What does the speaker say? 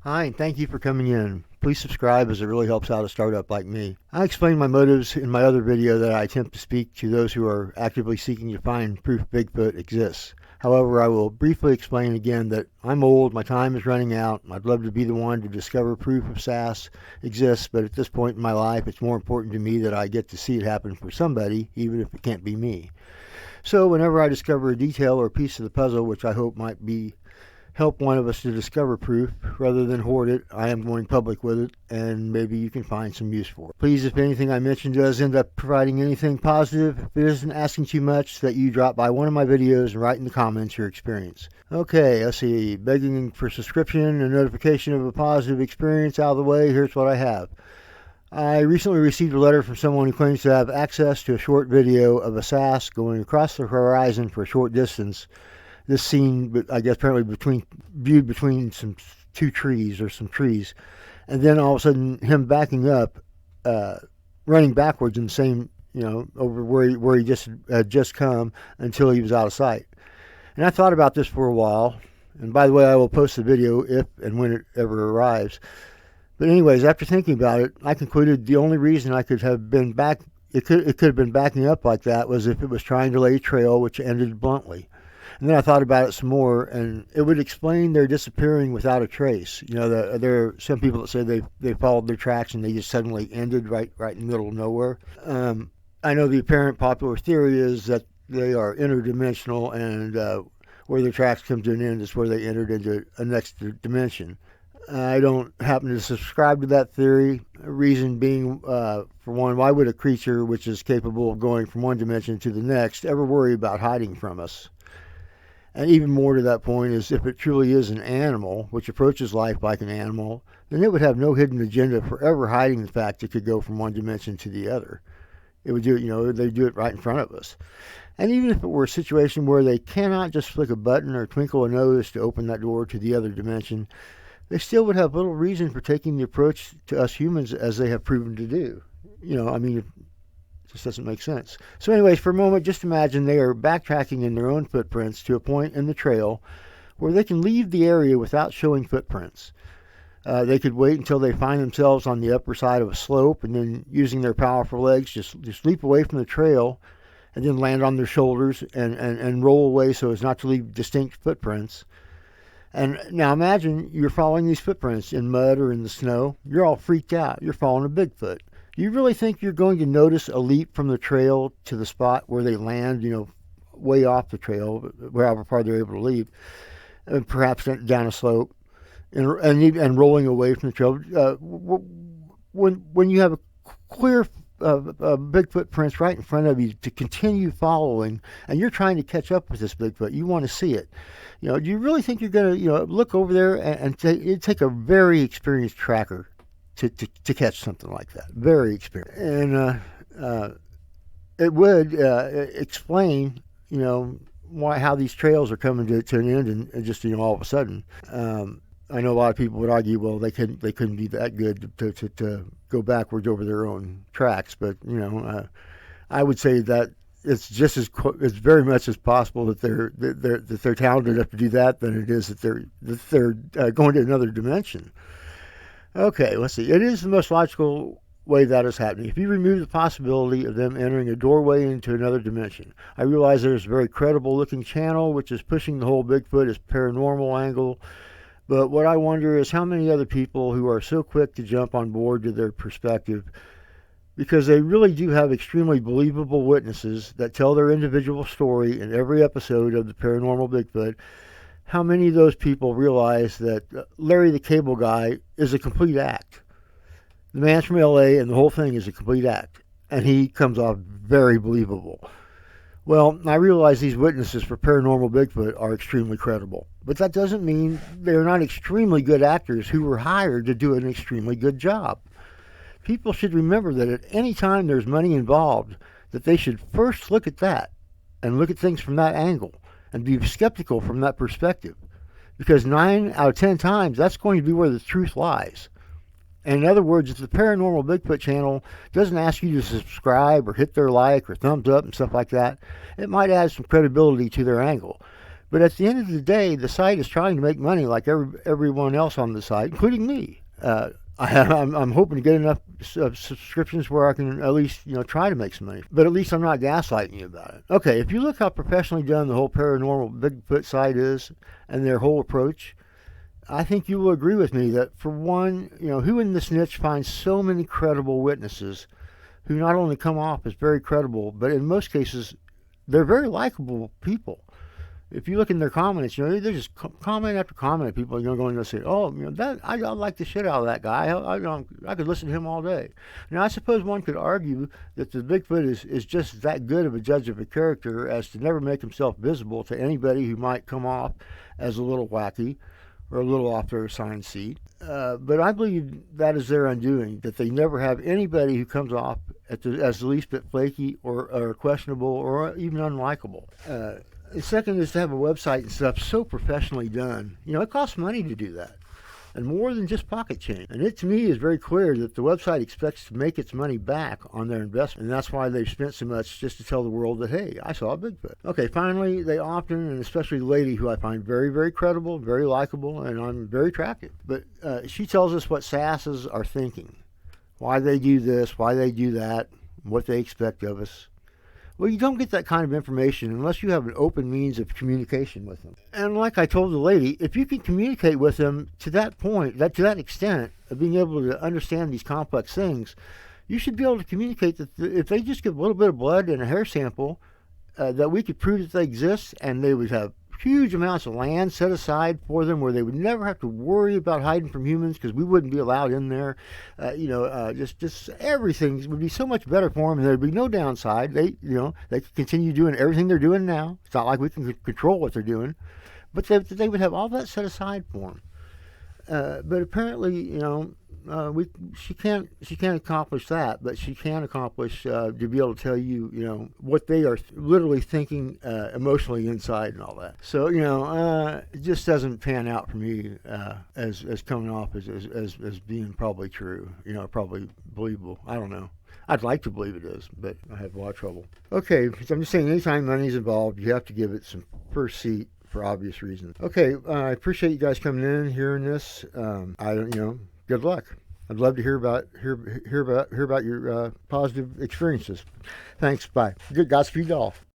Hi, and thank you for coming in. Please subscribe as it really helps out a startup like me. I explained my motives in my other video that I attempt to speak to those who are actively seeking to find proof Bigfoot exists. However, I will briefly explain again that I'm old, my time is running out, I'd love to be the one to discover proof of SAS exists, but at this point in my life it's more important to me that I get to see it happen for somebody, even if it can't be me. So whenever I discover a detail or piece of the puzzle which I hope might be help one of us to discover proof rather than hoard it, I am going public with it, and maybe you can find some use for it. Please, if anything I mentioned does end up providing anything positive, if it isn't asking too much, that you drop by one of my videos and write in the comments your experience. Okay, let's see. Begging for subscription and notification of a positive experience out of the way, here's what I have. I recently received a letter from someone who claims to have access to a short video of a SAS going across the horizon for a short distance. This scene, I guess, apparently viewed between some trees, and then all of a sudden him backing up, running backwards in the same, over where he had just come until he was out of sight. And I thought about this for a while, and by the way, I will post the video if and when it ever arrives. But anyways, after thinking about it, I concluded the only reason I could have been it could have been backing up like that was if it was trying to lay a trail which ended bluntly. And then I thought about it some more, and it would explain their disappearing without a trace. There are some people that say they followed their tracks and they just suddenly ended right in the middle of nowhere. I know the apparent popular theory is that they are interdimensional, and where their tracks come to an end is where they entered into a next dimension. I don't happen to subscribe to that theory. Reason being, for one, why would a creature which is capable of going from one dimension to the next ever worry about hiding from us? And even more to that point is if it truly is an animal, which approaches life like an animal, then it would have no hidden agenda forever hiding the fact it could go from one dimension to the other. It would do it, they'd do it right in front of us. And even if it were a situation where they cannot just flick a button or twinkle a nose to open that door to the other dimension, they still would have little reason for taking the approach to us humans as they have proven to do. Just doesn't make sense. So anyways, for a moment, just imagine they are backtracking in their own footprints to a point in the trail where they can leave the area without showing footprints. They could wait until they find themselves on the upper side of a slope and then using their powerful legs just leap away from the trail and then land on their shoulders and roll away so as not to leave distinct footprints. And now imagine you're following these footprints in mud or in the snow. You're all freaked out. You're following a Bigfoot. Do you really think you're going to notice a leap from the trail to the spot where they land, way off the trail, however far they're able to leap, and perhaps down a slope, and rolling away from the trail? When you have a clear Bigfoot prints right in front of you to continue following, and you're trying to catch up with this Bigfoot, you want to see it. Do you really think you're going to, look over there and it'd take a very experienced tracker to catch something like that? Very experienced. And it would explain, how these trails are coming to an end and just, all of a sudden. I know a lot of people would argue, well, they couldn't be that good to go backwards over their own tracks, but I would say that it's just it's very much as possible that they're talented enough to do that than it is that they're going to another dimension. Okay, let's see. It is the most logical way that is happening. If you remove the possibility of them entering a doorway into another dimension, I realize there's a very credible looking channel which is pushing the whole Bigfoot as paranormal angle. But what I wonder is how many other people who are so quick to jump on board to their perspective, because they really do have extremely believable witnesses that tell their individual story in every episode of the Paranormal Bigfoot, how many of those people realize that Larry the Cable Guy is a complete act? The man's from LA and the whole thing is a complete act. And he comes off very believable. Well, I realize these witnesses for Paranormal Bigfoot are extremely credible. But that doesn't mean they're not extremely good actors who were hired to do an extremely good job. People should remember that at any time there's money involved, that they should first look at that and look at things from that angle and be skeptical from that perspective. Because 9 out of 10 times, that's going to be where the truth lies. And in other words, if the Paranormal Bigfoot channel doesn't ask you to subscribe or hit their like or thumbs up and stuff like that, it might add some credibility to their angle. But at the end of the day, the site is trying to make money like everyone else on the site, including me. I'm hoping to get enough subscriptions where I can at least, try to make some money. But at least I'm not gaslighting you about it. Okay, if you look how professionally done the whole paranormal Bigfoot site is and their whole approach, I think you will agree with me that, for one, who in this niche finds so many credible witnesses who not only come off as very credible, but in most cases, they're very likable people. If you look in their comments, they're just comment after comment. People, going to say, "Oh, that I like the shit out of that guy. I could listen to him all day." Now, I suppose one could argue that the Bigfoot is just that good of a judge of a character as to never make himself visible to anybody who might come off as a little wacky or a little off their assigned seat. But I believe that is their undoing, that they never have anybody who comes off as the least bit flaky or questionable or even unlikable. The second is to have a website and stuff so professionally done. It costs money to do that, and more than just pocket change. And it, to me, is very clear that the website expects to make its money back on their investment, and that's why they've spent so much just to tell the world that, hey, I saw a Bigfoot. Okay, finally, they often, and especially the lady who I find very, very credible, very likable, and I'm very attractive. But she tells us what sasses are thinking, why they do this, why they do that, what they expect of us. Well, you don't get that kind of information unless you have an open means of communication with them. And like I told the lady, if you can communicate with them to that point, to that extent of being able to understand these complex things, you should be able to communicate that if they just give a little bit of blood and a hair sample, that we could prove that they exist, and they would have huge amounts of land set aside for them where they would never have to worry about hiding from humans because we wouldn't be allowed in there. Just everything would be so much better for them, and there'd be no downside. They could continue doing everything they're doing now. It's not like we can control what they're doing, but they would have all that set aside for them. But apparently, she can't accomplish that, but she can accomplish to be able to tell you, what they are literally thinking emotionally inside and all that. So, it just doesn't pan out for me as coming off as being probably true, probably believable. I don't know. I'd like to believe it is, but I have a lot of trouble. Okay, I'm just saying, anytime money's involved, you have to give it some first seat for obvious reasons. Okay, I appreciate you guys coming in, hearing this. Good luck. I'd love to hear about your positive experiences. Thanks. Bye. Good Godspeed to all.